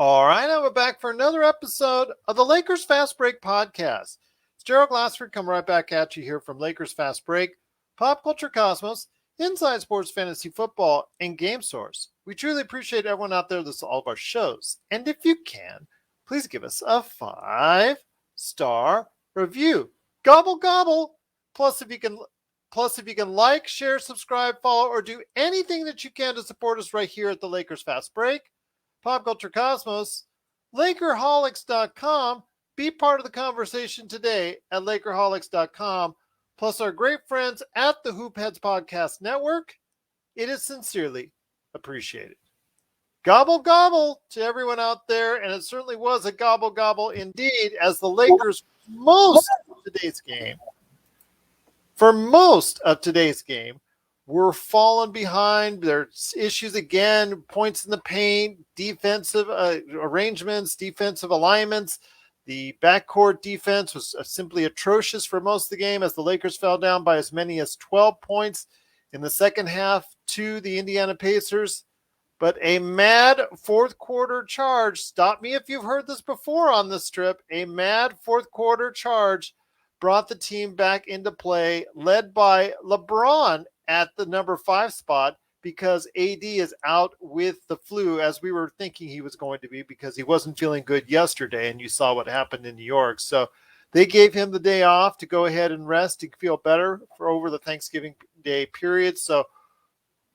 All right, now we're back for another episode of the Lakers Fast Break podcast. It's Gerald Glassford coming right back at you here from Lakers Fast Break, Pop Culture Cosmos, Inside Sports Fantasy Football, and Game Source. We truly appreciate everyone out there that's all of our shows. And if you can, please give us a 5-star review. Gobble, gobble. Plus, if you can like, share, subscribe, follow, or do anything that you can to support us right here at the Lakers Fast Break, Pop Culture Cosmos, Lakerholics.com. Be part of the conversation today at Lakerholics.com. Plus our great friends at the Hoopheads Podcast Network. It is sincerely appreciated. Gobble, gobble to everyone out there. And it certainly was a gobble, gobble indeed, as the Lakers, for most of today's game, were falling behind. There's issues again, points in the paint, defensive arrangements, defensive alignments. The backcourt defense was simply atrocious for most of the game as the Lakers fell down by as many as 12 points in the second half to the Indiana Pacers. But a mad fourth quarter charge, stop me if you've heard this before on this trip, a mad fourth quarter charge brought the team back into play, led by LeBron at the number 5 spot, because AD is out with the flu, as we were thinking he was going to be, because he wasn't feeling good yesterday, and you saw what happened in New York. So they gave him the day off to go ahead and rest to feel better for over the Thanksgiving Day period. So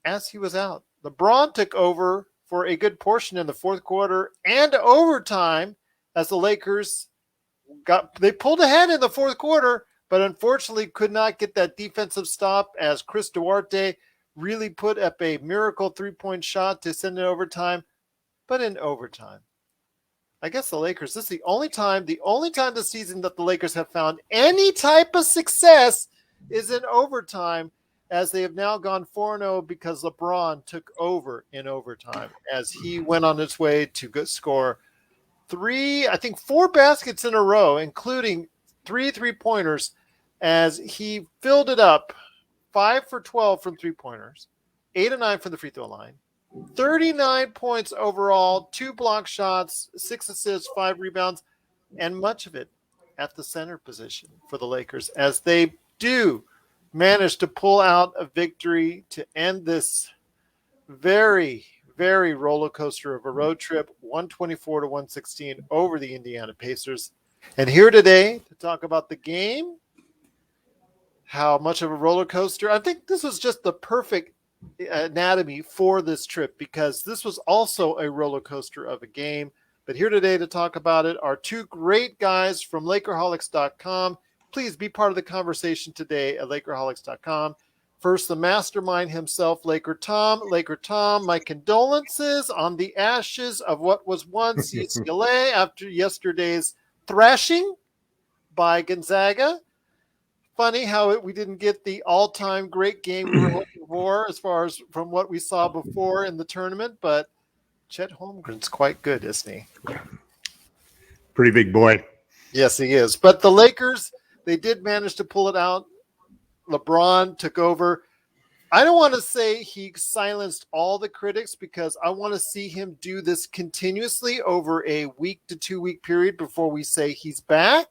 as he was out, LeBron took over for a good portion in the fourth quarter and overtime as the Lakers they pulled ahead in the fourth quarter, but unfortunately could not get that defensive stop as Chris Duarte really put up a miracle 3-point shot to send it overtime. But in overtime, I guess the Lakers, this is the only time this season that the Lakers have found any type of success is in overtime, as they have now gone 4-0 because LeBron took over in overtime as he went on his way to score 4 baskets in a row, including 3 3-pointers, as he filled it up 5 for 12 from 3-pointers, 8 of 9 from the free throw line, 39 points overall, 2 block shots, 6 assists, 5 rebounds, and much of it at the center position for the Lakers, as they do manage to pull out a victory to end this very, very roller coaster of a road trip, 124-116 over the Indiana Pacers. And here today to talk about the game, how much of a roller coaster. I think this was just the perfect anatomy for this trip, because this was also a roller coaster of a game. But here today to talk about it are 2 great guys from Lakerholics.com. Please be part of the conversation today at Lakerholics.com. First, the mastermind himself, LakerTom. LakerTom, my condolences on the ashes of what was once UCLA after yesterday's thrashing by Gonzaga. Funny how we didn't get the all-time great game we were hoping for as far as from what we saw before in the tournament, but Chet Holmgren's quite good, isn't he? Pretty big boy. Yes, he is. But the Lakers, they did manage to pull it out. LeBron took over. I don't want to say he silenced all the critics, because I want to see him do this continuously over a 1 to 2 week period before we say he's back.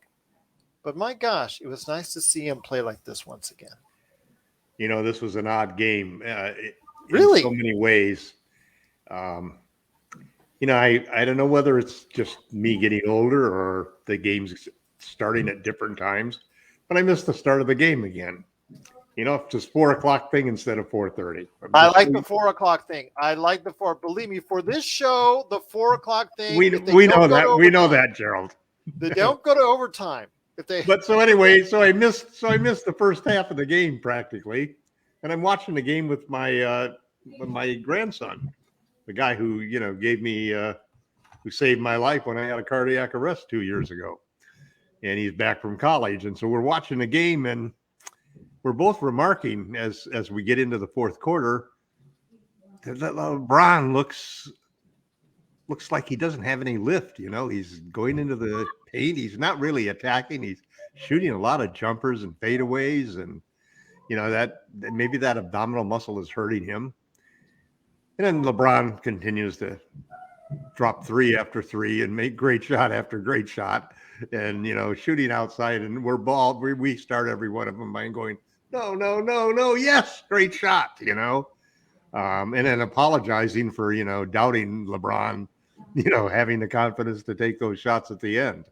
But my gosh, it was nice to see him play like this once again. You know, this was an odd game. Really? In so many ways. You know, I don't know whether it's just me getting older or the game's starting at different times, but I missed the start of the game again. You know, it's 4:00 thing instead of 4:30. I like the 4:00 thing. Believe me, for this show, the 4:00 thing. We know that. We know that, Gerald. They don't go to overtime. But so anyway, so I missed the first half of the game practically, and I'm watching the game with my grandson, the guy who gave me who saved my life when I had a cardiac arrest 2 years ago, and he's back from college, and so we're watching the game, and we're both remarking as we get into the fourth quarter that LeBron looks like he doesn't have any lift. You know, he's going into the paint. He's not really attacking. He's shooting a lot of jumpers and fadeaways, and that maybe that abdominal muscle is hurting him. And then LeBron continues to drop three after three and make great shot after great shot, and shooting outside, and we start every one of them by going, no, no, no, no, yes, great shot, and then apologizing for doubting LeBron, having the confidence to take those shots at the end.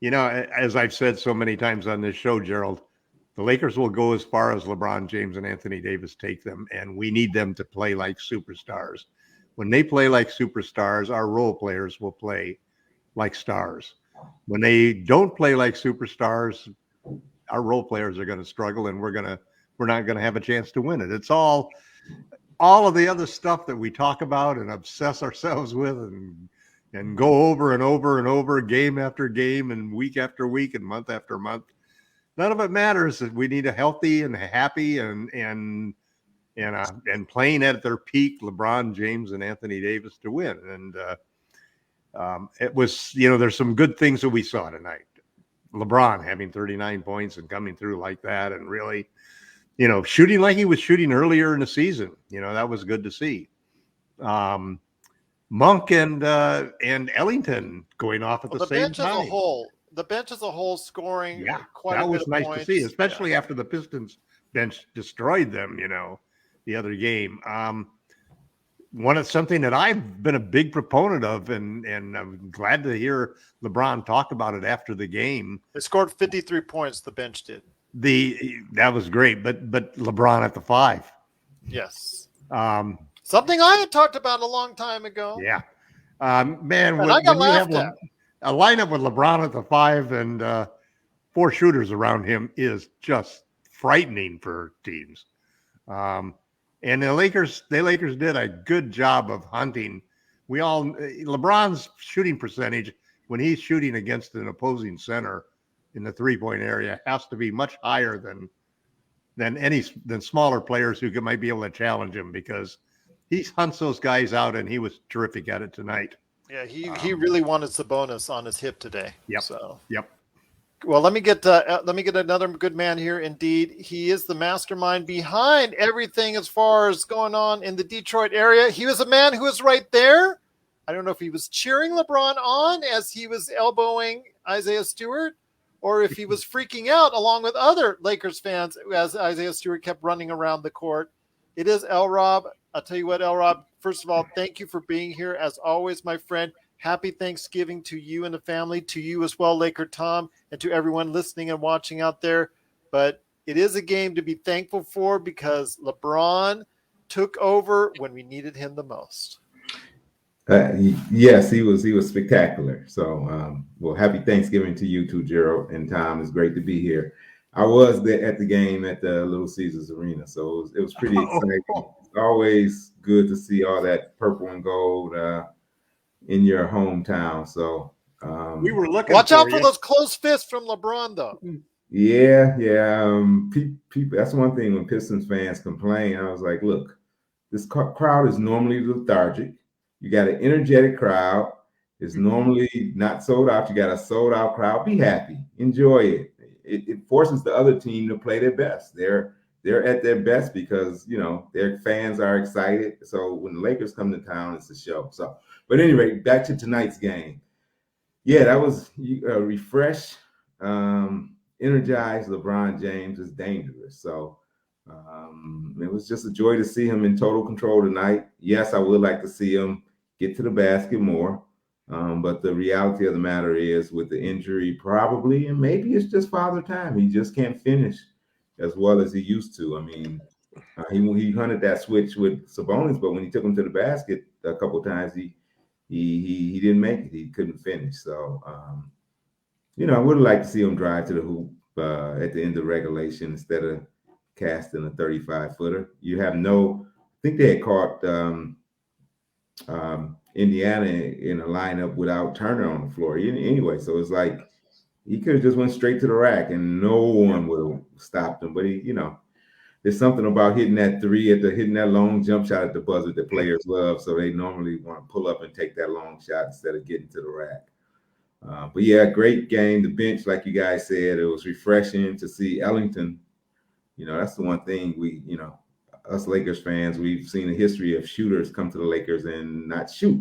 As I've said so many times on this show, Gerald, the Lakers will go as far as LeBron James and Anthony Davis take them, and we need them to play like superstars. When they play like superstars, our role players will play like stars. When they don't play like superstars, our role players are going to struggle, and we're not going to have a chance to win it. It's all of the other stuff that we talk about and obsess ourselves with and go over and over and over, game after game and week after week and month after month. None of it matters. We need a healthy and happy and playing at their peak LeBron James and Anthony Davis to win. And it was, there's some good things that we saw tonight. LeBron having 39 points and coming through like that, and really, shooting like he was shooting earlier in the season. That was good to see. Monk and Ellington going off at the same time. The bench as a whole scoring quite that a bit was of nice points. to see, especially after the Pistons bench destroyed them, the other game. Something that I've been a big proponent of, and I'm glad to hear LeBron talk about it after the game. They scored 53 points, the bench did. That was great, but LeBron at the 5. Yes. Something I had talked about a long time ago. Yeah. Man, when you have a lineup with LeBron at the 5 and 4 shooters around him is just frightening for teams. And the Lakers did a good job of hunting. LeBron's shooting percentage when he's shooting against an opposing center in the 3-point area has to be much higher than smaller players who might be able to challenge him, because he hunts those guys out, and he was terrific at it tonight. Yeah, he really wanted Sabonis on his hip today. Yep. So. Yep. Well, let me get another good man here. Indeed, he is the mastermind behind everything as far as going on in the Detroit area. He was a man who was right there. I don't know if he was cheering LeBron on as he was elbowing Isaiah Stewart, or if he was freaking out along with other Lakers fans as Isaiah Stewart kept running around the court. It is LRob. I'll tell you what, LRob, first of all, thank you for being here. As always, my friend, happy Thanksgiving to you and the family, to you as well, LakerTom, and to everyone listening and watching out there. But it is a game to be thankful for, because LeBron took over when we needed him the most. Yes, he was spectacular. So, well, happy Thanksgiving to you too, Gerald and Tom. It's great to be here. I was at the game at the Little Caesars Arena, so it was pretty exciting. It's always good to see all that purple and gold in your hometown. So we were looking. Watch out for those closed fists from LeBron, though. Yeah. People. That's one thing when Pistons fans complain. I was like, look, this crowd is normally lethargic. You got an energetic crowd. It's normally not sold out. You got a sold out crowd. Be happy. Enjoy it. It forces the other team to play their best. They're at their best because, their fans are excited. So when the Lakers come to town, it's a show. So, but anyway, back to tonight's game. Yeah, that was a refresh, energized LeBron James is dangerous. So it was just a joy to see him in total control tonight. Yes, I would like to see him get to the basket more. But the reality of the matter is, with the injury, probably, and maybe it's just father time. He just can't finish as well as he used to. I mean, he hunted that switch with Sabonis, but when he took him to the basket a couple of times, he didn't make it. He couldn't finish. So, I would like to see him drive to the hoop at the end of regulation instead of casting a 35-footer. You have I think they had caught Indiana in a lineup without Turner on the floor anyway. So it's like he could have just went straight to the rack and no one would have stopped him. But there's something about hitting that 3 hitting that long jump shot at the buzzer that players love. So they normally want to pull up and take that long shot instead of getting to the rack. But yeah, great game. The bench, like you guys said, it was refreshing to see Ellington. That's the one thing us Lakers fans, we've seen a history of shooters come to the Lakers and not shoot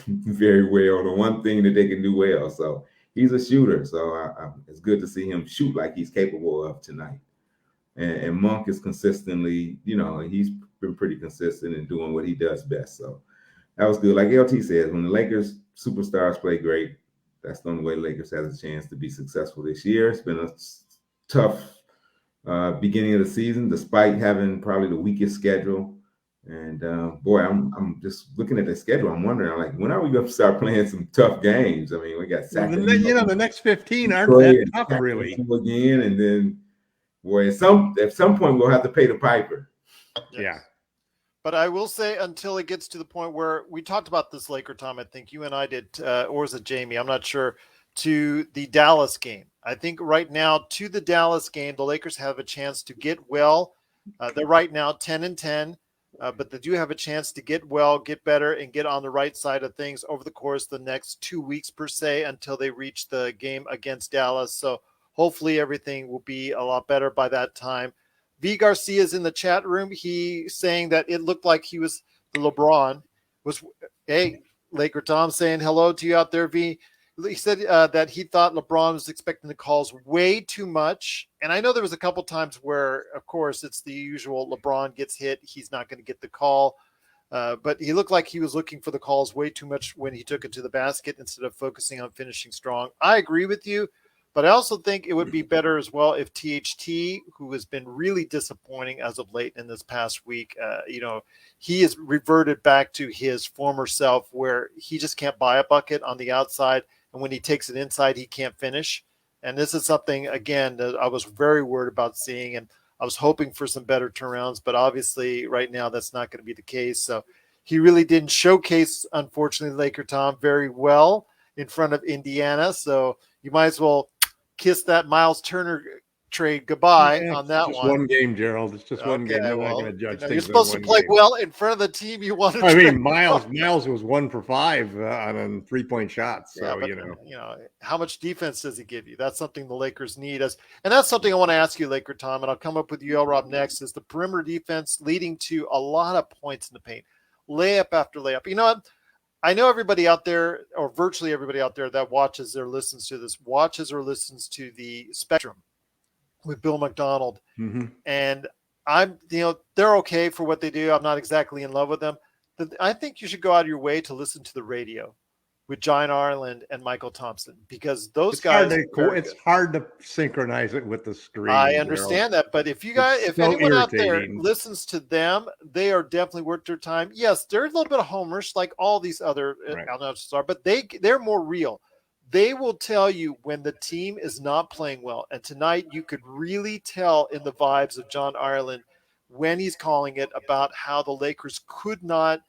very well. The one thing that they can do well. So he's a shooter. So it's good to see him shoot like he's capable of tonight. And Monk is consistently, he's been pretty consistent in doing what he does best. So that was good. Like LT says, when the Lakers superstars play great, that's the only way the Lakers has a chance to be successful this year. It's been a tough beginning of the season, despite having probably the weakest schedule. And boy, I'm just looking at the schedule. I'm wondering, like, when are we going to start playing some tough games? I mean, we got Sacramento, the next 15 aren't that tough, really. Again, and then, boy, at some point we'll have to pay the piper. Yes. Yeah. But I will say, until it gets to the point where we talked about this, LakerTom, I think you and I did, or was it Jamie? I'm not sure, to the Dallas game. I think right now, to the Dallas game, the Lakers have a chance to get well. They're right now 10-10, but they do have a chance to get well, get better, and get on the right side of things over the course of the next 2 weeks, per se, until they reach the game against Dallas. So hopefully everything will be a lot better by that time. V. Garcia is in the chat room. He saying that it looked like he was LeBron. Hey, LakerTom saying hello to you out there, V. He said that he thought LeBron was expecting the calls way too much. And I know there was a couple times where, of course, it's the usual LeBron gets hit. He's not going to get the call. But he looked like he was looking for the calls way too much when he took it to the basket instead of focusing on finishing strong. I agree with you. But I also think it would be better as well if THT, who has been really disappointing as of late in this past week, he has reverted back to his former self where he just can't buy a bucket on the outside. And when he takes it inside, he can't finish. And this is something, again, that I was very worried about seeing. And I was hoping for some better turnarounds. But obviously, right now, that's not going to be the case. So he really didn't showcase, unfortunately, LakerTom very well in front of Indiana. So you might as well kiss that Miles Turner trade goodbye on that just one. One game, Gerald. It's just one game. We're not going to judge things. You're supposed to play well in front of the team you want to. I mean, Miles was 1 for 5 on a 3-point shot. So how much defense does he give you? That's something the Lakers need us, and that's something I want to ask you, LakerTom, and I'll come up with you, LRob, next. Is the perimeter defense leading to a lot of points in the paint, layup after layup? You know what? I know everybody out there, or virtually everybody out there that watches or listens to the Spectrum with Bill McDonald. Mm-hmm. And they're okay for what they do. I'm not exactly in love with them. But I think you should go out of your way to listen to the radio with John Ireland and Michael Thompson, because those guys. It's hard to synchronize it with the screen. I understand that, but if anyone out there listens to them, they are definitely worth their time. Yes, they're a little bit of homers like all these other announcers are, but they're more real. They will tell you when the team is not playing well. And tonight you could really tell in the vibes of John Ireland when he's calling it about how the Lakers could not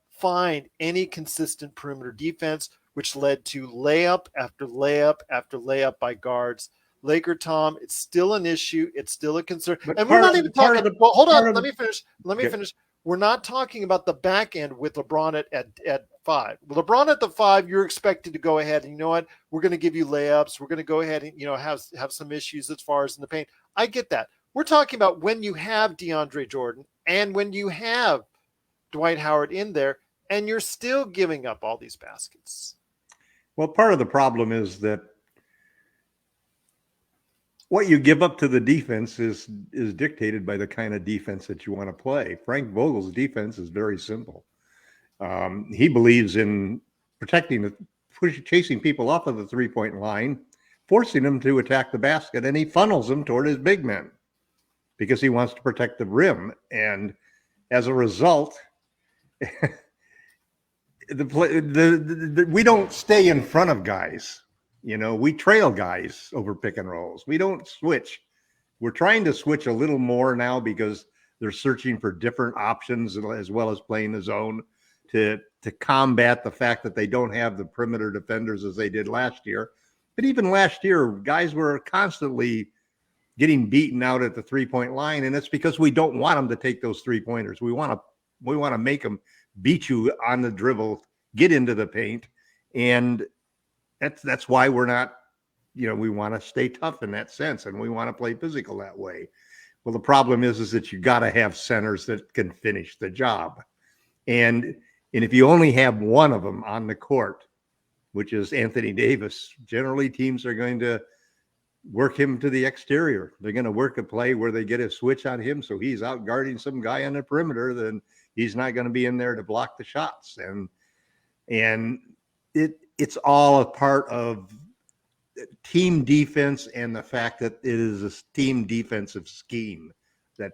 find any consistent perimeter defense, which led to layup after layup after layup by guards. LakerTom, it's still an issue. It's still a concern. And we're not even talking. Hold on. Let me finish. We're not talking about the back end with LeBron at 5. LeBron at the 5, you're expected to go ahead and, you know what, we're going to give you layups. We're going to go ahead and, have some issues as far as in the paint. I get that. We're talking about when you have DeAndre Jordan and when you have Dwight Howard in there, and you're still giving up all these baskets. Well, part of the problem is that what you give up to the defense is dictated by the kind of defense that you want to play. Frank Vogel's defense is very simple. He believes in chasing people off of the 3-point line, forcing them to attack the basket, and he funnels them toward his big men because he wants to protect the rim. And as a result, we don't stay in front of guys. We trail guys over pick and rolls. We don't switch. We're trying to switch a little more now because they're searching for different options as well as playing the zone to combat the fact that they don't have the perimeter defenders as they did last year. But even last year, guys were constantly getting beaten out at the 3-point line, and it's because we don't want them to take those 3-pointers. We want to make them beat you on the dribble, get into the paint, and that's why we're not, we want to stay tough in that sense, and we want to play physical that way. Well, the problem is that you got to have centers that can finish the job. And if you only have one of them on the court, which is Anthony Davis, generally teams are going to work him to the exterior. They're going to work a play where they get a switch on him, so he's out guarding some guy on the perimeter. Then he's not going to be in there to block the shots. And it's all a part of team defense and the fact that it is a team defensive scheme that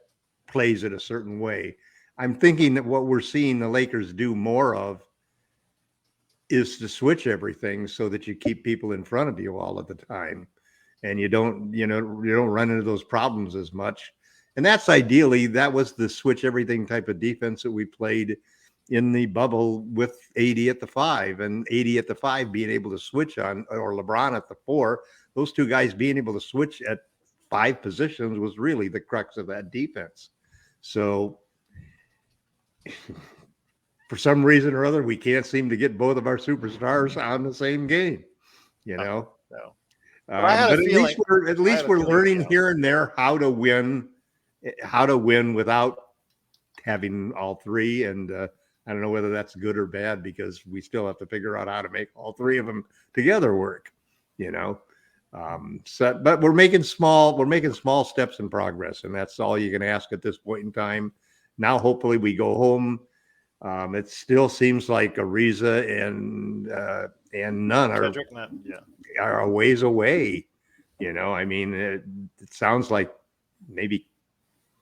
plays it a certain way. I'm thinking that what we're seeing the Lakers do more of is to switch everything so that you keep people in front of you all of the time, and you don't run into those problems as much. And that was the switch everything type of defense that we played in the bubble with AD at the 5 and AD at the 5 being able to switch on, or LeBron at the 4. Those two guys being able to switch at 5 positions was really the crux of that defense. So for some reason or other, we can't seem to get both of our superstars on the same game, No. But at least we're learning here and there how to win without having all three. And I don't know whether that's good or bad, because we still have to figure out how to make all three of them together work, but we're making small steps in progress, and that's all you can ask at this point in time. Now, hopefully we go home. It still seems like Ariza and Nunn are a ways away. It sounds like maybe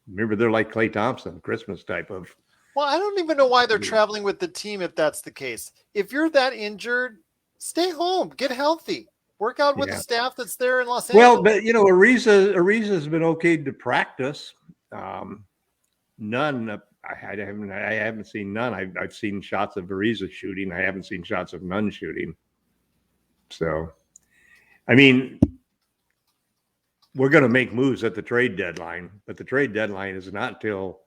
they're like Klay Thompson, Christmas type of. Well, I don't even know why they're traveling with the team if that's the case. If you're that injured, stay home, get healthy, work out with the staff that's there in Los Angeles. Well, but Ariza's been okay to practice. Nunn, I haven't seen Nunn. I've seen shots of Ariza shooting. I haven't seen shots of Nunn shooting. So, we're going to make moves at the trade deadline, but the trade deadline is not till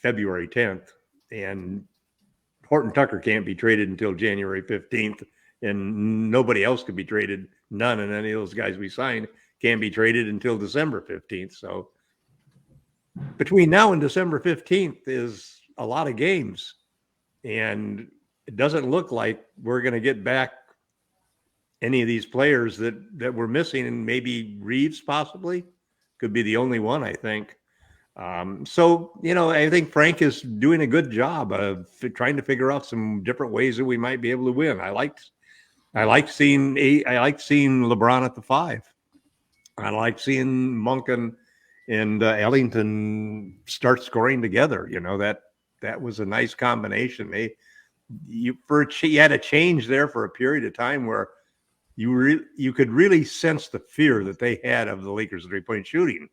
February 10th, and Horton Tucker can't be traded until January 15th, and nobody else could be traded. None of any of those guys we signed can be traded until December 15th. So between now and December 15th is a lot of games, and it doesn't look like we're going to get back any of these players that we're missing, and maybe Reeves possibly could be the only one, I think. So, I think Frank is doing a good job of trying to figure out some different ways that we might be able to win. I like seeing LeBron at the 5. I like seeing Monk and Ellington start scoring together. That was a nice combination. You had a change there for a period of time where you could really sense the fear that they had of the Lakers 3-point shooting.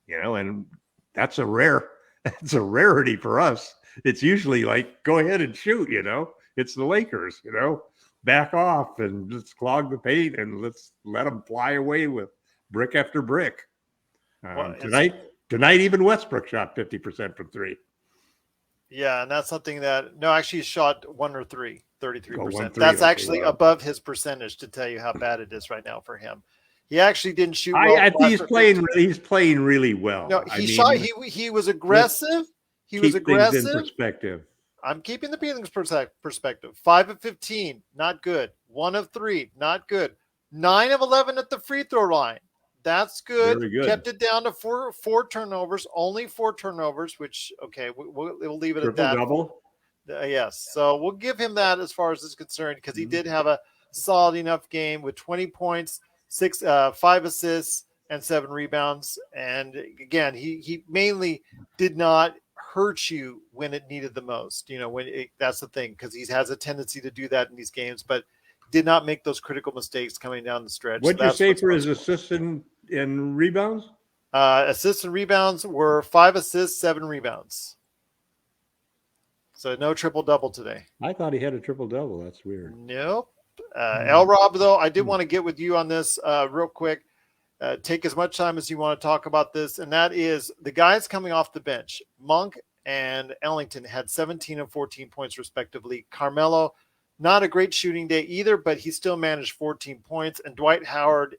And that's a rarity for us. It's usually like, go ahead and shoot, it's the Lakers, back off and just clog the paint and let's let them fly away with brick after brick. Tonight, even Westbrook shot 50% from 3. Yeah. And that's something actually shot 1 or 3, 33%. That's actually above his percentage, to tell you how bad it is right now for him. He actually didn't shoot well. I think he's playing really well. No, he was aggressive. He was aggressive. In perspective. I'm keeping the feelings perspective. 5 of 15, not good. 1 of 3, not good. 9 of 11 at the free throw line. That's good. Very good. Kept it down to four turnovers, only 4 turnovers, which, okay, we'll leave it at that. Triple-double? Yes. So we'll give him that as far as is concerned, because he did have a solid enough game with 20 points, 5 assists, and 7 rebounds. And again, he mainly did not hurt you when it needed the most. That's the thing, because he has a tendency to do that in these games, but did not make those critical mistakes coming down the stretch. What'd you say for his assists and rebounds? Assists and rebounds were 5 assists, 7 rebounds. So no triple-double today. I thought he had a triple-double. That's weird. Nope. LRob, though, I did want to get with you on this real quick. Take as much time as you want to talk about this, and that is the guys coming off the bench. Monk and Ellington had 17 and 14 points respectively. Carmelo Not a great shooting day either, but he still managed 14 points. And Dwight Howard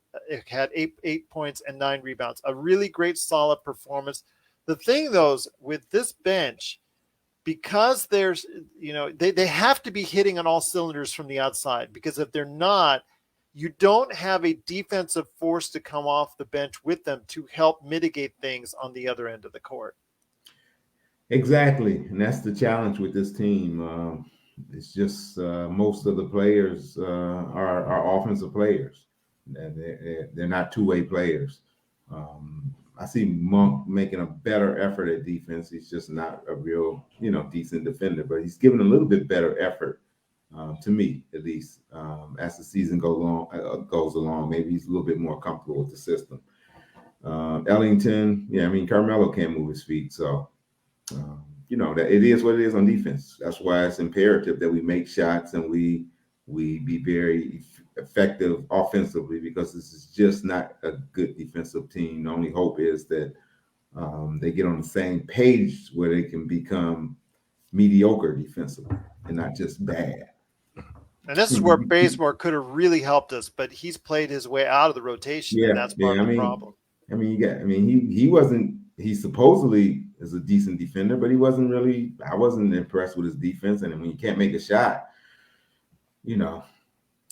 had eight points and 9 rebounds. A really great, solid performance. The thing, though, is with this bench, because there's, they have to be hitting on all cylinders from the outside, because if they're not, you don't have a defensive force to come off the bench with them to help mitigate things on the other end of the court. Exactly, and that's the challenge with this team. It's just most of the players are offensive players. They're not two-way players. I see Monk making a better effort at defense. He's just not a real, decent defender, but he's given a little bit better effort to me, at least, as the season goes along. Maybe he's a little bit more comfortable with the system. Ellington, Carmelo can't move his feet, so. That it is what it is on defense. That's why it's imperative that we make shots and we be very effective offensively, because this is just not a good defensive team. The only hope is that they get on the same page where they can become mediocre defensively and not just bad. And this is where Bazemore could have really helped us, but he's played his way out of the rotation, and that's part of the problem. He supposedly is a decent defender, but I wasn't impressed with his defense. And when you can't make a shot, it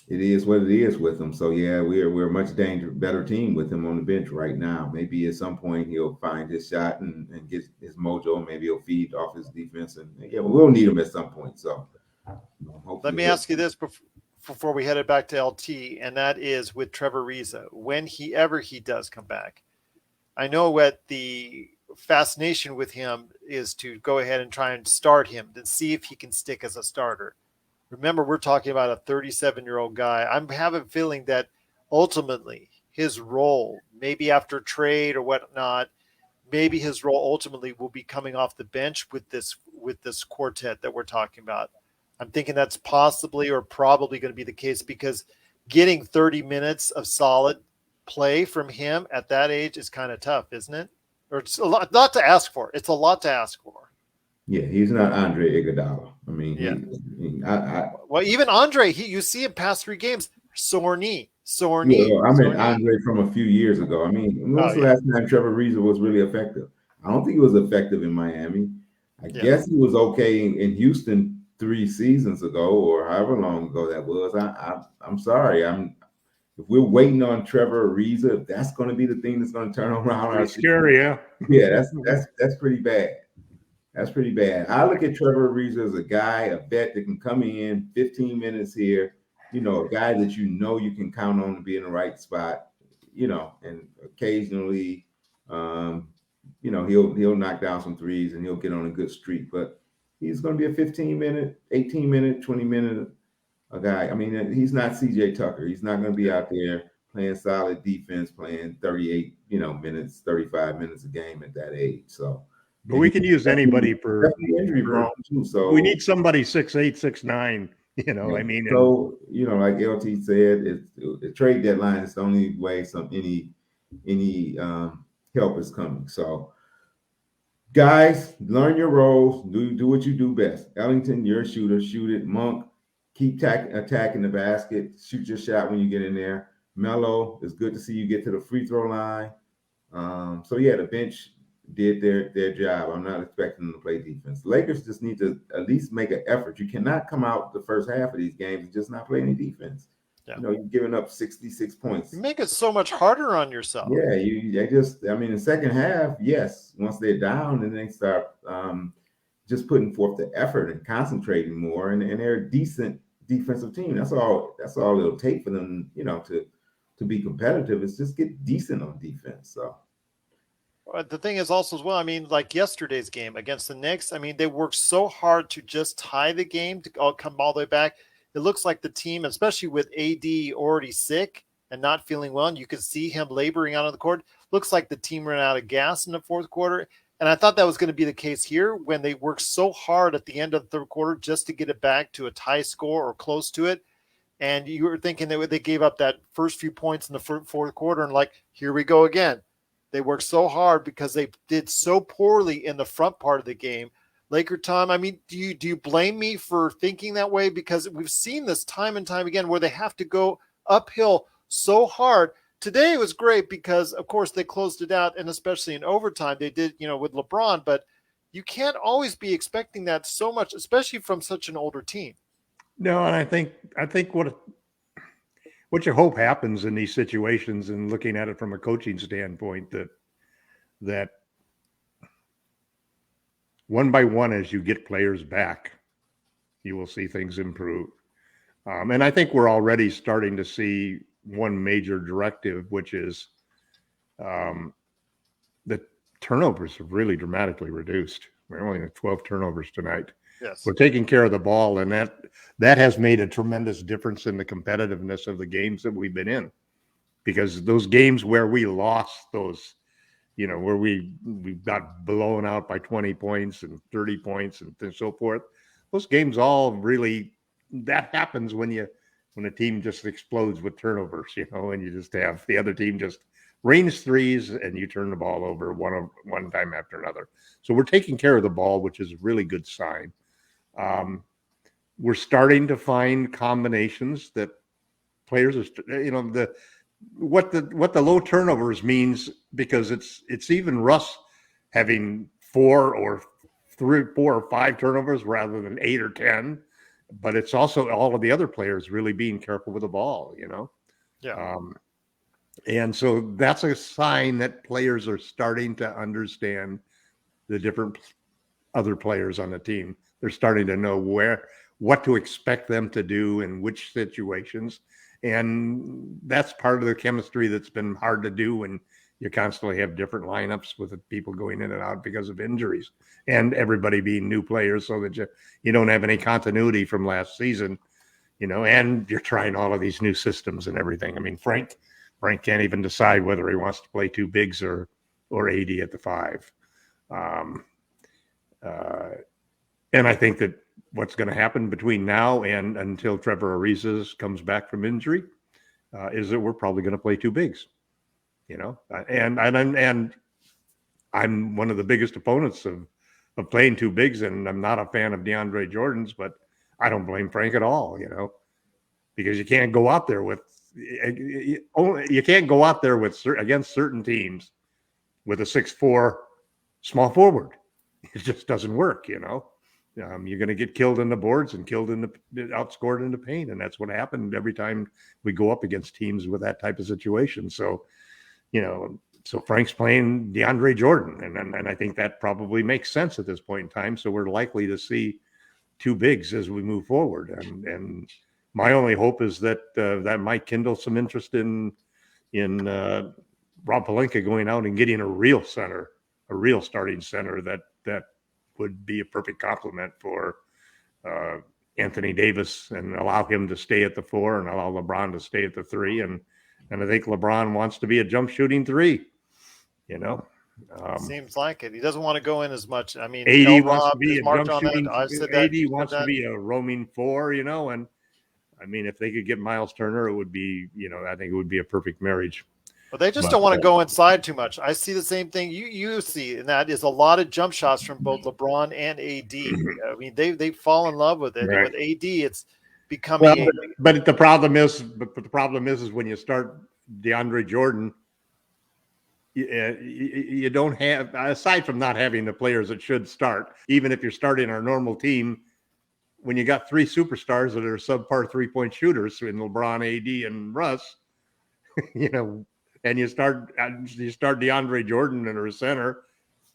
is what it is with him. So yeah, we're a much better team with him on the bench right now. Maybe at some point he'll find his shot and get his mojo. Maybe he'll feed off his defense, and we'll need him at some point. So let me ask you this before we head it back to LT, and that is with Trevor Ariza, when he does come back. I know what the fascination with him is to go ahead and try and start him to see if he can stick as a starter. Remember, we're talking about a 37-year-old guy. I'm having a feeling that ultimately his role, maybe after trade or whatnot, maybe his role ultimately will be coming off the bench with this quartet that we're talking about. I'm thinking that's possibly or probably going to be the case, because getting 30 minutes of solid play from him at that age is kind of tough, isn't it? Or it's a lot to ask for. It's a lot to ask for. Yeah, he's not Andre Iguodala. Well, even Andre, you see him past 3 games, sore knee. Andre from a few years ago. When was the last time Trevor Ariza was really effective? I don't think he was effective in Miami. I guess he was okay in Houston 3 seasons ago, or however long ago that was. I'm sorry. If we're waiting on Trevor Ariza, if that's going to be the thing that's going to turn around our scary, that's pretty bad. That's pretty bad. I look at Trevor Ariza as a guy, a vet that can come in 15 minutes here, a guy that you can count on to be in the right spot, and occasionally, he'll knock down some threes and he'll get on a good streak. But he's going to be a 15-minute, 18-minute, 20-minute a guy. He's not CJ Tucker. He's not going to be out there playing solid defense, playing 38, minutes, 35 minutes a game at that age. So, but we can use anybody for injury prone too. So we need somebody 6'8", 6'9". So like LT said, the trade deadline is the only way any help is coming. So, guys, learn your roles. Do what you do best. Ellington, you're a shooter. Shoot it. Monk, keep attacking the basket. Shoot your shot when you get in there. Melo, it's good to see you get to the free throw line. The bench did their job. I'm not expecting them to play defense. The Lakers just need to at least make an effort. You cannot come out the first half of these games and just not play any defense. Yeah. You're giving up 66 points. You make it so much harder on yourself. Yeah, the second half, yes, once they're down and they start just putting forth the effort and concentrating more, and they're a decent defensive team. That's all it'll take for them, to be competitive, is just get decent on defense. So the thing is also as well, like yesterday's game against the Knicks, they worked so hard to just tie the game to come all the way back. It looks like the team, especially with AD already sick and not feeling well, and you could see him laboring out on the court, looks like the team ran out of gas in the fourth quarter. And I thought that was going to be the case here when they worked so hard at the end of the third quarter just to get it back to a tie score or close to it. And you were thinking that they gave up that first few points in the fourth quarter, and here we go again. They worked so hard because they did so poorly in the front part of the game. LakerTom, I mean, do you blame me for thinking that way? Because we've seen this time and time again where they have to go uphill so hard. Today it was great because, of course, they closed it out, and especially in overtime, they did, with LeBron. But you can't always be expecting that so much, especially from such an older team. No, and I think what you hope happens in these situations, and looking at it from a coaching standpoint, that one by one, as you get players back, you will see things improve. And I think we're already starting to see one major directive, which is the turnovers have really dramatically reduced. We're only at 12 turnovers tonight. Yes. We're taking care of the ball, and that has made a tremendous difference in the competitiveness of the games that we've been in. Because those games where we lost those, where we got blown out by 20 points and 30 points and so forth, those games all really, that happens when a team just explodes with turnovers, and you just have the other team just range threes and you turn the ball over one time after another. So we're taking care of the ball, which is a really good sign. We're starting to find combinations that players are, what the low turnovers means, because it's even Russ having 4 or 5 turnovers rather than 8 or 10, but it's also all of the other players really being careful with the ball, Yeah. And so that's a sign that players are starting to understand the different other players on the team. They're starting to know what to expect them to do in which situations. And that's part of the chemistry that's been hard to do when you constantly have different lineups with people going in and out because of injuries, and everybody being new players, so that you don't have any continuity from last season, and you're trying all of these new systems and everything. I mean, Frank can't even decide whether he wants to play 2 bigs or AD at the 5. And I think that what's going to happen between now and until Trevor Ariza comes back from injury is that we're probably going to play 2 bigs, and I'm one of the biggest opponents of playing 2 bigs, and I'm not a fan of DeAndre Jordan's, but I don't blame Frank at all, because you can't go out there against certain teams with a 6'4" small forward. It just doesn't work, You're going to get killed in the boards and outscored in the paint. And that's what happened every time we go up against teams with that type of situation. So, so Frank's playing DeAndre Jordan. And I think that probably makes sense at this point in time. So we're likely to see 2 bigs as we move forward. And my only hope is that that might kindle some interest in Rob Pelinka going out and getting a real starting center that would be a perfect complement for Anthony Davis, and allow him to stay at the 4 and allow LeBron to stay at the 3. And I think LeBron wants to be a jump shooting 3, Seems like it. He doesn't want to go in as much. I mean, AD LRob wants to be is a marked jump on shooting. that. I've said that. AD wants to be a roaming 4, and I mean, if they could get Miles Turner, it would be, I think it would be a perfect marriage. But they just don't want to go inside too much. I see the same thing you see, and that is a lot of jump shots from both LeBron and AD. I mean, they fall in love with it. Right. And with AD, it's becoming. But the problem is when you start DeAndre Jordan, you don't have, aside from not having the players that should start, even if you're starting our normal team, when you got 3 superstars that are subpar 3-point shooters in LeBron, AD, and Russ, and you start DeAndre Jordan in our center,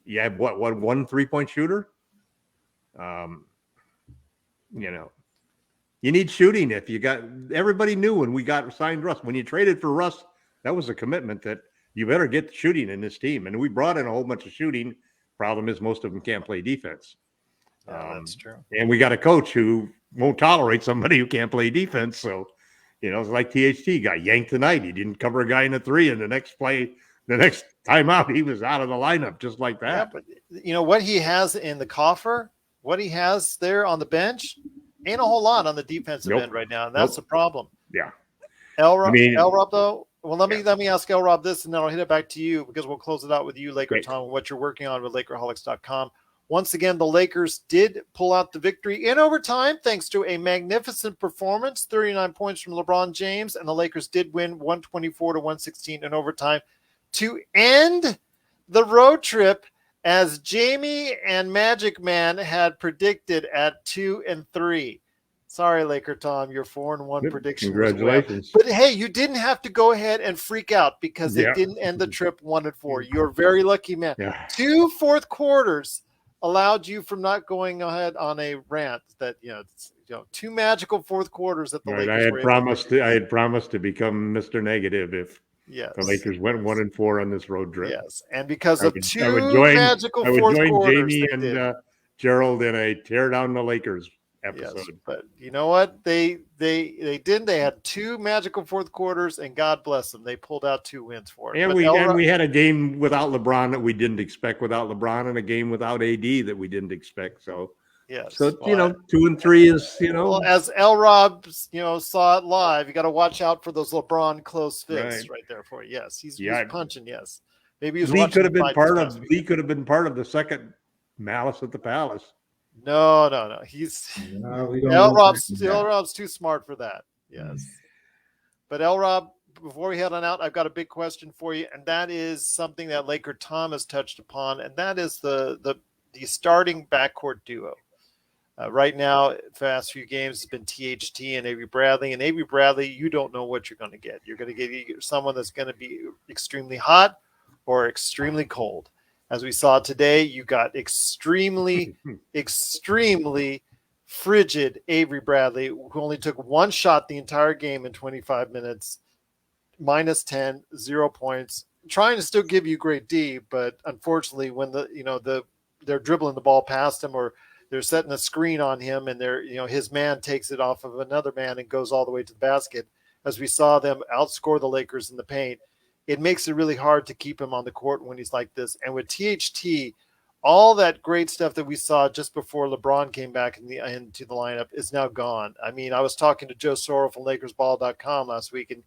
you have what 1 3-point shooter? You need shooting. If you got, everybody knew when we signed Russ, when you traded for Russ, that was a commitment that you better get shooting in this team. And we brought in a whole bunch of shooting. Problem is most of them can't play defense. Yeah, that's true. And we got a coach who won't tolerate somebody who can't play defense. So, it's like THT got yanked tonight. He didn't cover a guy in a 3, and the next time out, he was out of the lineup just like that. Yeah, but what he has in the coffer, what he has there on the bench, ain't a whole lot on the defensive end right now, and that's the problem. Yeah. LRob, though. Well, let me ask LRob this, and then I'll hit it back to you, because we'll close it out with you, LakerTom, and what you're working on with Lakerholics.com. Once again, the Lakers did pull out the victory in overtime thanks to a magnificent performance, 39 points from LeBron James, and the Lakers did win 124-116 in overtime to end the road trip as Jamie and Magic Man had predicted at 2-3. Sorry, Laker Tom, your 4-1 prediction was Congratulations. well. But hey, you didn't have to go ahead and freak out because it didn't end the trip 1-4. You're a very lucky man. Yeah. 2 fourth quarters allowed you from not going ahead on a rant that 2 magical fourth quarters that the Lakers I had promised to become Mr. Negative if the Lakers went 1-4 on this road trip. Yes, and because of magical fourth quarters, Jamie and Gerald in a tear down the Lakers episode. Yes, but you know what? They didn't. They had 2 magical fourth quarters, and God bless them. They pulled out 2 wins for it. And we had a game without LeBron that we didn't expect without LeBron, and a game without AD that we didn't expect. So yes, so 2-3 is Well, as LRob saw it live, you got to watch out for those LeBron close fists right there for you. Yes, he's punching. Yes, maybe he was. Lee could have been part of. Lee could have been part of the second Malice at the Palace. No. He's LRob's too smart for that. Yes. But LRob, before we head on out, I've got a big question for you, and that is something that Laker Tom has touched upon, and that is the starting backcourt duo. Right now, the past few games has been THT and Avery Bradley. And Avery Bradley, you don't know what you're going to get. You're going to get either someone that's going to be extremely hot or extremely cold. As we saw today, you got extremely frigid Avery Bradley, who only took 1 shot the entire game in 25 minutes, -10, 0 points, trying to still give you great D, but unfortunately, when they're dribbling the ball past him or they're setting a screen on him, and his man takes it off of another man and goes all the way to the basket. As we saw them outscore the Lakers in the paint, it makes it really hard to keep him on the court when he's like this. And with THT, all that great stuff that we saw just before LeBron came back into the lineup is now gone. I mean, I was talking to Joe Sorrell from LakersBall.com last week, and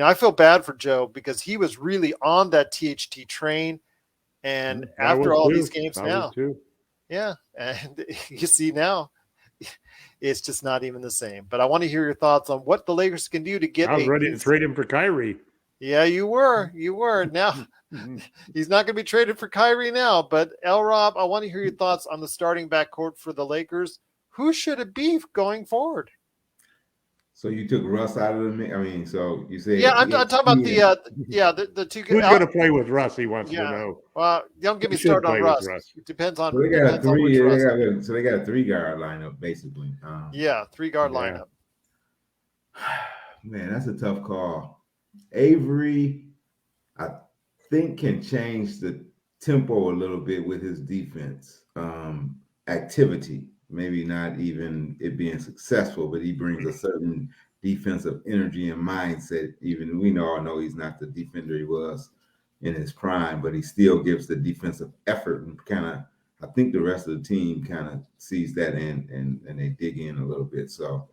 I feel bad for Joe because he was really on that THT train. And after all these games now, yeah, and you see now, it's just not even the same. But I want to hear your thoughts on what the Lakers can do to get. I was ready to trade him for Kyrie. Yeah, you were. Now he's not going to be traded for Kyrie now. But LRob, I want to hear your thoughts on the starting backcourt for the Lakers. Who should it be going forward? So you took Russ out of the mix. I mean, so you say I'm talking about the 2 guys. Who's going to play with Russ? He wants to know. Well, don't get me started on Russ. It depends on. So they got a 3. So they got a 3-guard lineup basically. 3-guard lineup. Man, that's a tough call. Avery, I think, can change the tempo a little bit with his defense activity. Maybe not even it being successful, but he brings a certain defensive energy and mindset. Even we all know he's not the defender he was in his prime, but he still gives the defensive effort, and I think the rest of the team kind of sees that and they dig in a little bit. So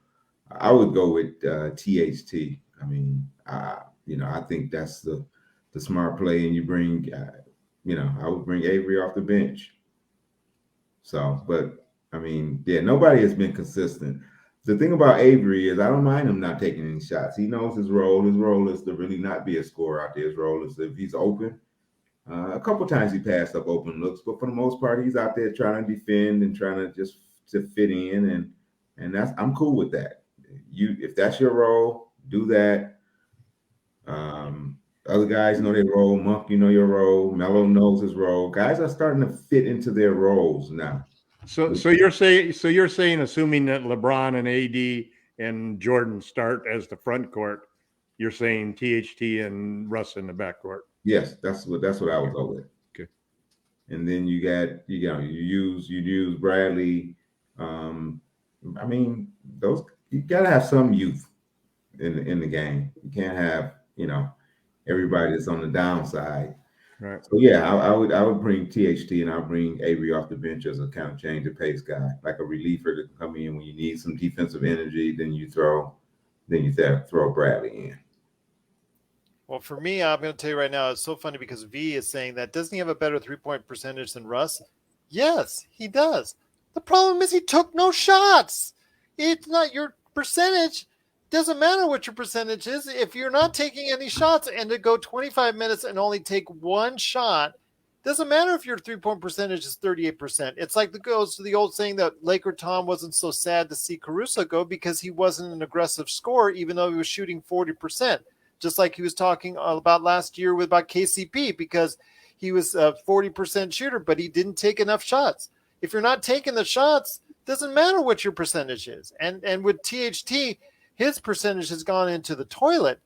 I would go with THT. I mean, I think that's the smart play, and you bring, I would bring Avery off the bench. So, but I mean, nobody has been consistent. The thing about Avery is I don't mind him not taking any shots. He knows his role. His role is to really not be a scorer out there. His role is if he's open. A couple times he passed up open looks, but for the most part, he's out there trying to defend and trying to just to fit in, and I'm cool with that. If that's your role, do that. Other guys know their role. Monk, you know your role. Melo knows his role. Guys are starting to fit into their roles now. So you're saying assuming that LeBron and AD and Jordan start as the front court, you're saying THT and Russ in the backcourt. Yes, that's what I would go with. Okay. And then you use Bradley. I mean, those you gotta have some youth in the game. You can't have everybody that's on the downside. Right. So yeah, I would bring THT and I'll bring Avery off the bench as a kind of change of pace guy, like a reliever to come in when you need some defensive energy. Then you throw Bradley in. Well, for me, I'm going to tell you right now, it's so funny because V is saying that doesn't he have a better 3-point percentage than Russ? Yes, he does. The problem is he took no shots. It's not your percentage. Doesn't matter what your percentage is. If you're not taking any shots and to go 25 minutes and only take one shot, doesn't matter if your 3-point percentage is 38%. It's like the goes to the old saying that LakerTom wasn't so sad to see Caruso go because he wasn't an aggressive scorer, even though he was shooting 40%. Just like he was talking about last year about KCP, because he was a 40% shooter, but he didn't take enough shots. If you're not taking the shots, doesn't matter what your percentage is. And with THT, his percentage has gone into the toilet.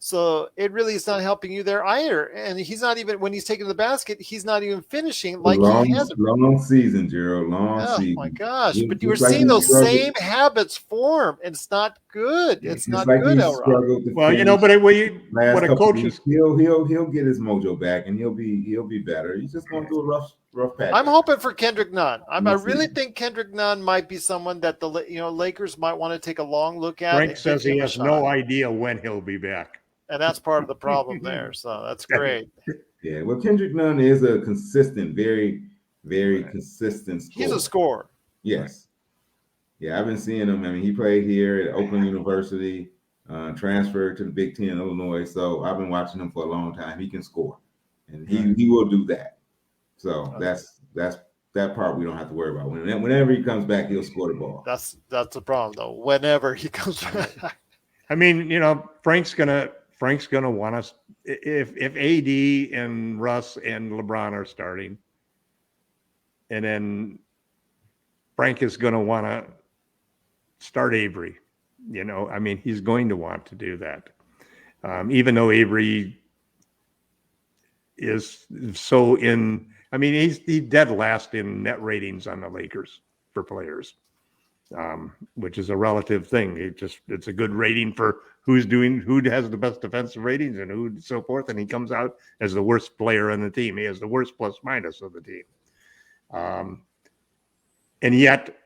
So it really is not helping you there either. And he's not even, when he's taking the basket, he's not even finishing like he has. Long season, Gerald. Long Oh season. my gosh! But you were Just like seeing he those struggled- same habits form. It's not good. It's just not like good, he LRob. struggled to Well, finish but last what a couple coach weeks. is, he'll get his mojo back and he'll be better. He's just going through a rough patch. I'm hoping for Kendrick Nunn. I We'll really see. think Kendrick Nunn might be someone that the Lakers might want to take a long look at. Frank and says give he him a has shot. no idea when he'll be back. And that's part of the problem there. So that's great. Yeah, well, Kendrick Nunn is a consistent, very, very consistent scorer. He's a scorer. Yes. Yeah, I've been seeing him. I mean, he played here at Oakland University, transferred to the Big Ten, Illinois. So I've been watching him for a long time. He can score, and he will do that. So that's that part we don't have to worry about. Whenever he comes back, he'll score the ball. That's the problem though. Whenever he comes back. I mean, Frank's gonna want us if AD and Russ and LeBron are starting, and then Frank is gonna want to start Avery. I mean, he's going to want to do that, even though Avery is so in. I mean, he's dead last in net ratings on the Lakers for players, which is a relative thing. It's a good rating for who has the best defensive ratings and who so forth. And he comes out as the worst player on the team. He has the worst plus minus of the team. And yet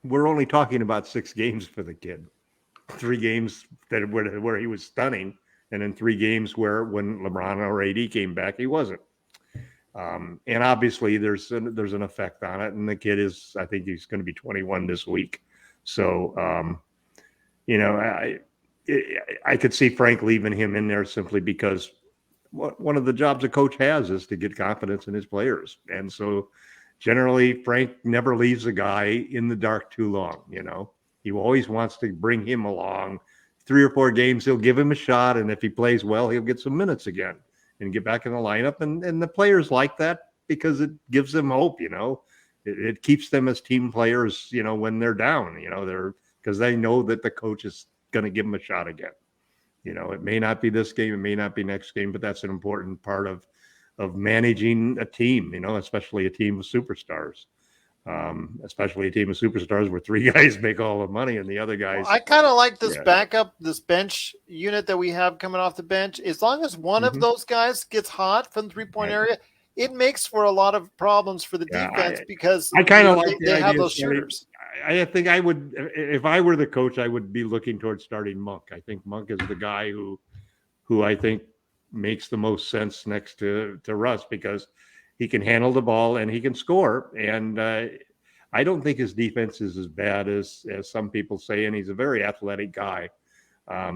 we're only talking about 6 games for the kid, 3 games where he was stunning. And then 3 games when LeBron or AD came back, he wasn't. And obviously there's an effect on it. And the kid I think he's going to be 21 this week. So, I could see Frank leaving him in there simply because one of the jobs a coach has is to get confidence in his players. And so generally Frank never leaves a guy in the dark too long. He always wants to bring him along. 3 or 4 games, he'll give him a shot. And if he plays well, he'll get some minutes again and get back in the lineup. And the players like that because it gives them hope, it keeps them as team players, when they're down, because they know that the coach is going to give them a shot again. It may not be this game, it may not be next game, but that's an important part of managing a team, especially a team of superstars. Especially a team of superstars where 3 guys make all the money and the other guys. I kind of like this backup, this bench unit that we have coming off the bench. As long as one of those guys gets hot from the 3-point area, it makes for a lot of problems for the defense because I kind of like they have those shooters. I think I would, if I were the coach, I would be looking towards starting Monk. I think Monk is the guy who I think makes the most sense next to Russ because he can handle the ball and he can score. And I don't think his defense is as bad as some people say. And he's a very athletic guy.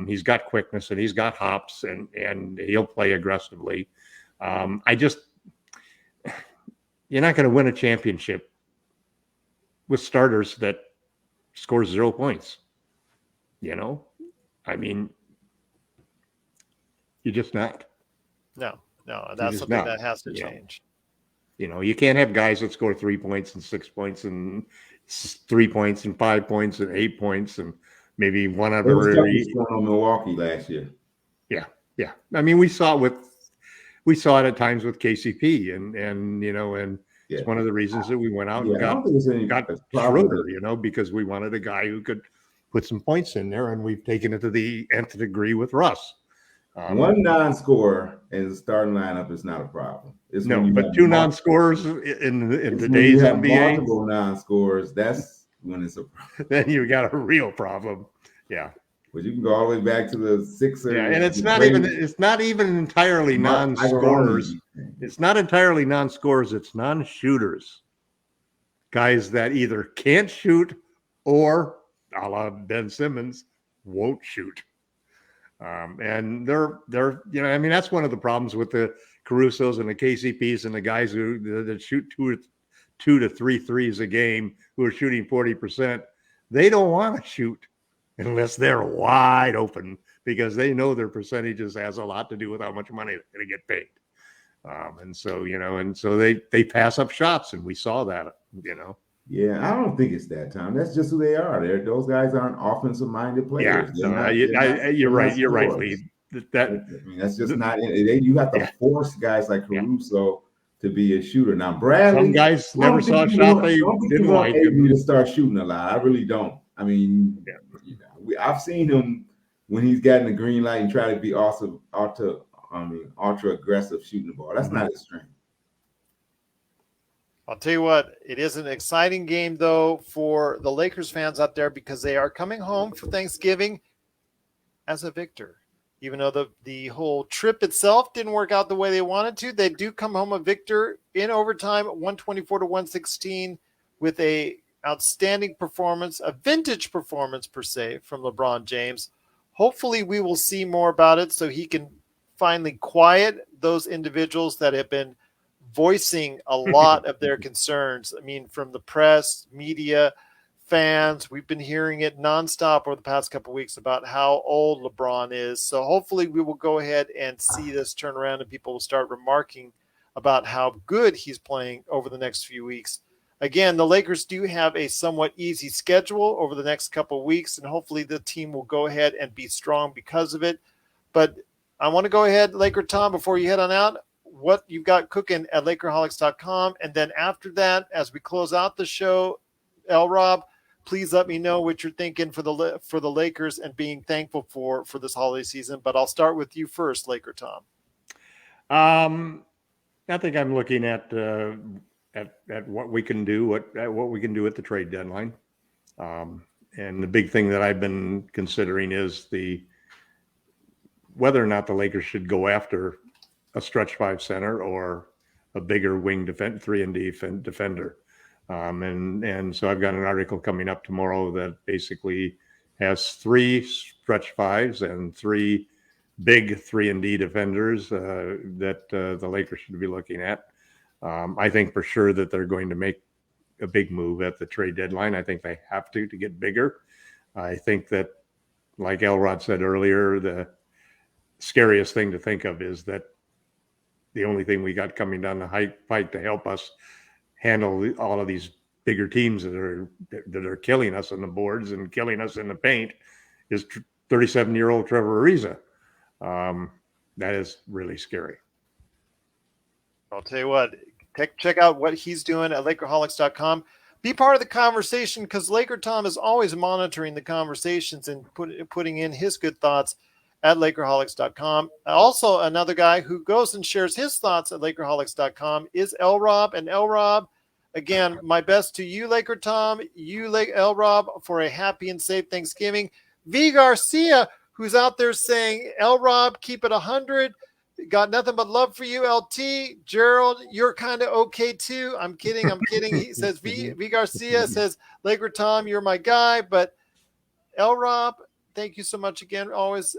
He's got quickness and he's got hops and he'll play aggressively. You're not going to win a championship with starters that score 0 points. I mean, you're just not. No, that's something that has to change. You can't have guys that score 3 points and 6 points and 3 points and 5 points and 8 points and maybe one out of every. On Milwaukee last year. Yeah. I mean, we saw it at times with KCP and it's one of the reasons that we went out and got Schroeder, because we wanted a guy who could put some points in there, and we've taken it to the nth degree with Russ. One non-scorer in the starting lineup is not a problem. But 2 non-scorers in today's NBA, multiple non-scorers, that's when it's a problem. Then you got a real problem. Yeah. But you can go all the way back to the Sixers. Yeah, and it's not even entirely Mark non-scorers. Iaronne. It's not entirely non-scorers. It's non-shooters. Guys that either can't shoot or, a la Ben Simmons, won't shoot. And they're I mean, that's one of the problems with the Carusos and the KCPs and the guys that shoot two to three threes a game who are shooting 40%. They don't want to shoot unless they're wide open, because they know their percentages has a lot to do with how much money they're going to get paid. And so they pass up shots, and we saw that. Yeah, I don't think it's that time. That's just who they are. Those guys aren't offensive-minded players. You're right. You're right, Lee. That's just not. You have to force guys like Caruso to be a shooter. Now, Bradley, some guys never saw a shot they didn't like. To start shooting a lot. I really don't. I mean, I've seen him when he's gotten the green light and try to be ultra aggressive shooting the ball. That's not his strength. I'll tell you what, it is an exciting game, though, for the Lakers fans out there, because they are coming home for Thanksgiving as a victor. Even though the whole trip itself didn't work out the way they wanted to, they do come home a victor in overtime, 124-116, with a outstanding performance, a vintage performance per se, from LeBron James. Hopefully we will see more about it so he can finally quiet those individuals that have been voicing a lot of their concerns. I mean, from the press, media, fans, we've been hearing it nonstop over the past couple of weeks about how old LeBron is. So hopefully we will go ahead and see this turn around, and people will start remarking about how good he's playing over the next few weeks. Again, the Lakers do have a somewhat easy schedule over the next couple of weeks, and hopefully the team will go ahead and be strong because of it. But I want to go ahead, Laker Tom, before you head on out, what you've got cooking at Lakerholics.com. And then after that, as we close out the show, LRob, please let me know what you're thinking for the Lakers and being thankful for this holiday season. But I'll start with you first, Laker Tom. I think I'm looking at what we can do, what we can do at the trade deadline. And the big thing that I've been considering is whether or not the Lakers should go after a stretch five center or a bigger wing 3-and-D defender. And so I've got an article coming up tomorrow that basically has 3 stretch fives and 3 big 3-and-D defenders that the Lakers should be looking at. I think for sure that they're going to make a big move at the trade deadline. I think they have to get bigger. I think that, like Elrod said earlier, the scariest thing to think of is that the only thing we got coming down the pike to help us handle all of these bigger teams that are killing us on the boards and killing us in the paint is 37-year-old Trevor Ariza. That is really scary. I'll tell you what, check out what he's doing at Lakerholics.com. Be part of the conversation, because Laker Tom is always monitoring the conversations and putting in his good thoughts at Lakerholics.com. Also, another guy who goes and shares his thoughts at Lakerholics.com is LRob. And LRob, again, my best to you, Laker Tom, you, LRob, for a happy and safe Thanksgiving. V. Garcia, who's out there saying, LRob, keep it 100. Got nothing but love for you, LT. Gerald, you're kind of okay too. I'm kidding. He says, V. Garcia says, Laker Tom, you're my guy. But LRob, thank you so much again,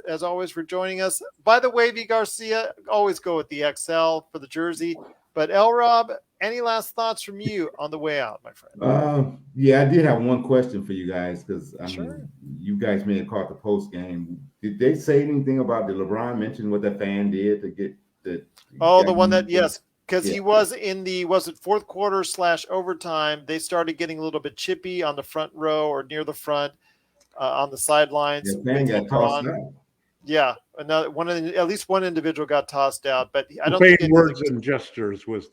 as always, for joining us. By the way, V. Garcia, always go with the XL for the jersey. But LRob, any last thoughts from you on the way out, my friend? Yeah, I did have one question for you guys, because Sure. You guys may have caught the post game. Did they say anything about, did LeBron mention what that fan did to get the? Oh, the one that, yes, because he was in was it fourth quarter / overtime? They started getting a little bit chippy on the front row or near the front. On the sidelines. The fan got tossed out. Yeah, at least one individual got tossed out, but I don't think think words and gestures was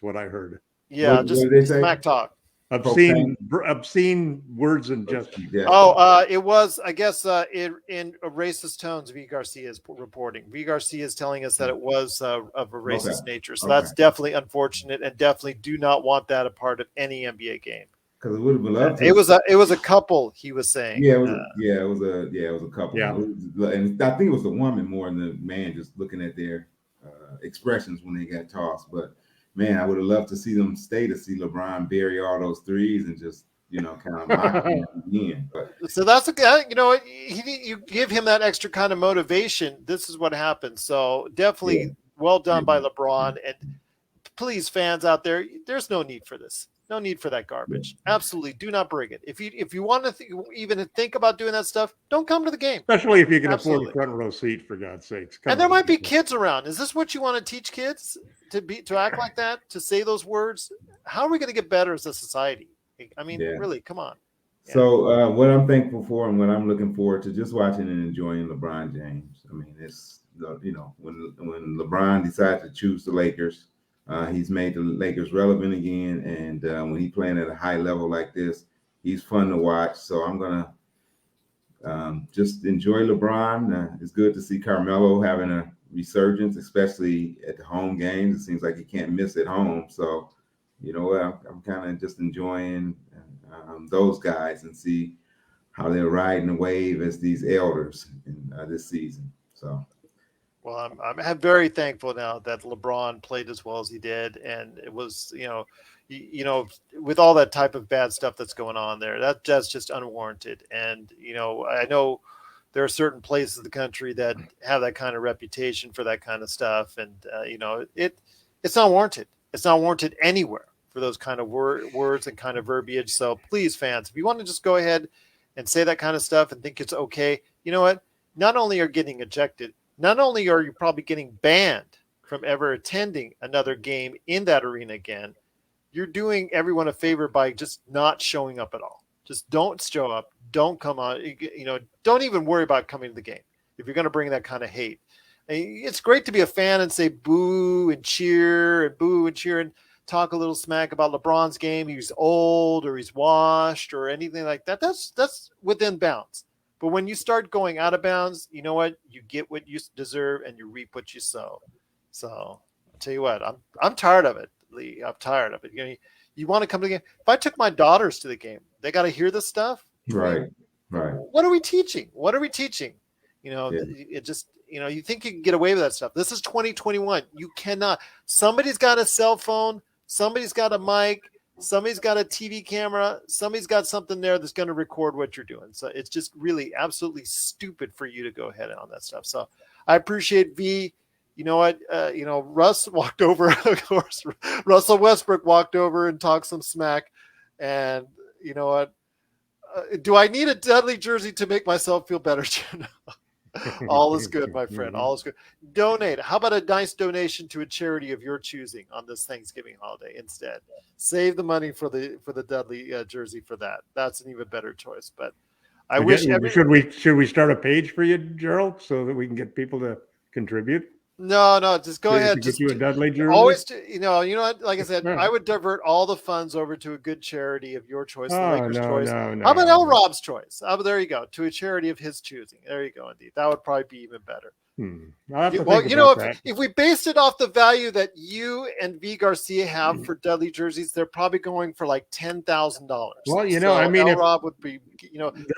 what I heard. Yeah, what did they say? smack talk. Obscene words and gestures. Yeah. It was, I guess, in racist tones. V. Garcia is reporting. V. Garcia is telling us that it was of a racist nature. So that's definitely unfortunate, and definitely do not want that a part of any NBA game. because it would have been loved to. It was a couple. He was saying. Yeah, it was a couple. Yeah. And I think it was the woman more than the man, just looking at their expressions when they got tossed. But man, I would have loved to see them stay to see LeBron bury all those threes and just kind of mock him again. But So that's a guy. You give him that extra kind of motivation. This is what happens. So definitely well done by LeBron. And please, fans out there, there's no need for this. No need for that garbage. Absolutely, do not bring it. If you want to even think about doing that stuff, don't come to the game. Especially if you can afford a front row seat, for God's sakes. And there might be kids around. Is this what you want to teach kids to act like that, to say those words? How are we going to get better as a society? I mean, really, come on. Yeah. So what I'm thankful for and what I'm looking forward to just watching and enjoying LeBron James. I mean, it's when LeBron decided to choose the Lakers. He's made the Lakers relevant again, and when he's playing at a high level like this, he's fun to watch. So I'm gonna just enjoy LeBron. It's good to see Carmelo having a resurgence, especially at the home games. It seems like he can't miss at home. So, I'm kind of just enjoying those guys and see how they're riding the wave as these elders in this season. So. Well, I'm very thankful now that LeBron played as well as he did, and it was with all that type of bad stuff that's going on there, that's just unwarranted. And I know there are certain places of the country that have that kind of reputation for that kind of stuff, and it's not warranted. It's not warranted anywhere for those kind of words and kind of verbiage. So please, fans, if you want to just go ahead and say that kind of stuff and think it's okay, you know what? Not only are you getting ejected. Not only are you probably getting banned from ever attending another game in that arena again, you're doing everyone a favor by just not showing up at all. Just don't show up. Don't come on. Don't even worry about coming to the game if you're going to bring that kind of hate. It's great to be a fan and say boo and cheer and talk a little smack about LeBron's game. He's old or he's washed or anything like that. That's within bounds. But when you start going out of bounds, you know what? You get what you deserve and you reap what you sow. So I'll tell you what, I'm tired of it, Lee. I'm tired of it. You want to come to the game. If I took my daughters to the game, they got to hear this stuff. Right. What are we teaching? It just, you think you can get away with that stuff. This is 2021. You cannot. Somebody's got a cell phone. Somebody's got a mic. Somebody's got a TV camera. Somebody's got something there that's going to record what you're doing. So it's just really absolutely stupid for you to go ahead on that stuff. So I appreciate V. You know what? Russ walked over. Of course, Russell Westbrook walked over and talked some smack. And you know what? Do I need a Dudley jersey to make myself feel better? All is good, my friend. All is good. Donate. How about a nice donation to a charity of your choosing on this Thanksgiving holiday instead? Save the money for the Dudley jersey for that. That's an even better choice. But I wish. Should we start a page for you, Gerald, so that we can get people to contribute? No, just go ahead. Just get you a Dudley jersey. Always, you know what? Like I said, I would divert all the funds over to a good charity of your choice, the Lakers' choice. How about LRob's choice? There you go, to a charity of his choosing. There you go, indeed. That would probably be even better. If we based it off the value that you and V Garcia have for Dudley jerseys, they're probably going for like $10,000. Well, LRob would be,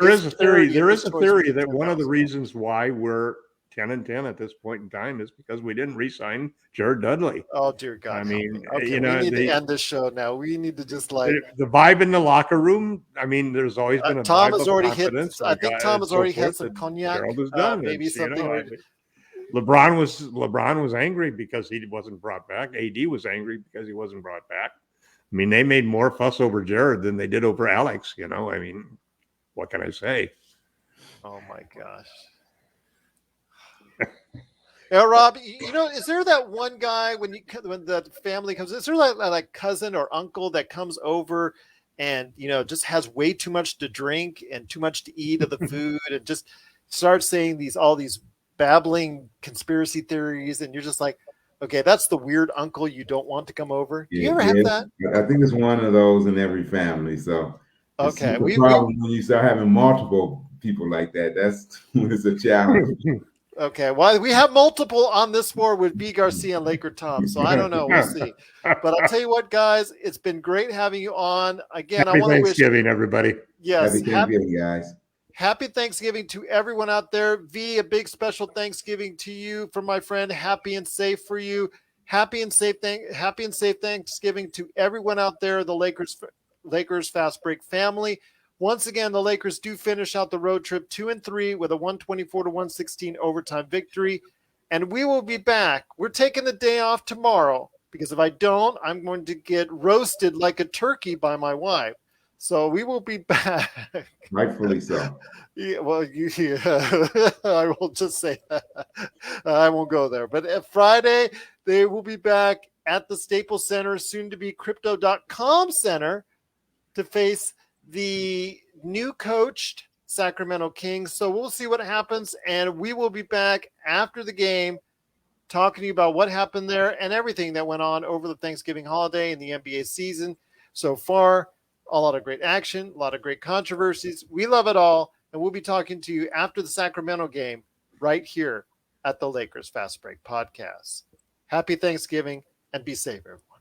there is a theory. There is a theory that one of the reasons why we're 10-10 at this point in time is because we didn't re-sign Jared Dudley. Oh dear God! I mean, we need to end this show now. We need to just the vibe in the locker room. I I there's always been a Tom vibe has already of confidence. I think Tom has already had some cognac. Gerald is done. Maybe something. LeBron was angry because he wasn't brought back. AD was angry because he wasn't brought back. They made more fuss over Jared than they did over Alex. What can I say? Oh my gosh. Rob, is there that one guy when the family comes? Is there like cousin or uncle that comes over and just has way too much to drink and too much to eat of the food and just starts saying all these babbling conspiracy theories, and you're just like, okay, that's the weird uncle you don't want to come over. Do you ever have that? I think it's one of those in every family. So okay, the problem when you start having multiple people like that, that's when it's a challenge. Okay, well, we have multiple on this board with B. Garcia and LakerTom, so I don't know. We'll see. But I'll tell you what, guys, it's been great having you on. Again, Happy I want to wish, Thanksgiving, everybody. yes, Happy Thanksgiving, guys. happy Thanksgiving to everyone out there. V, a big special Thanksgiving to you from my friend. Happy and safe for you. Happy and safe Thanksgiving to everyone out there, the Lakers Fast Break family. Once again, the Lakers do finish out the road trip 2-3 with a 124-116 overtime victory. And we will be back. We're taking the day off tomorrow because if I don't, I'm going to get roasted like a turkey by my wife. So we will be back. Rightfully so. Yeah, well, I will just say that. I won't go there. But Friday, they will be back at the Staples Center, soon to be Crypto.com Center, to face the new coached Sacramento Kings. So we'll see what happens, and we will be back after the game talking to you about what happened there and everything that went on over the Thanksgiving holiday and the NBA season so far. A lot of great action, a lot of great controversies. We love it all, and we'll be talking to you after the Sacramento game right here at the Lakers Fast Break Podcast. Happy Thanksgiving, and be safe, everyone.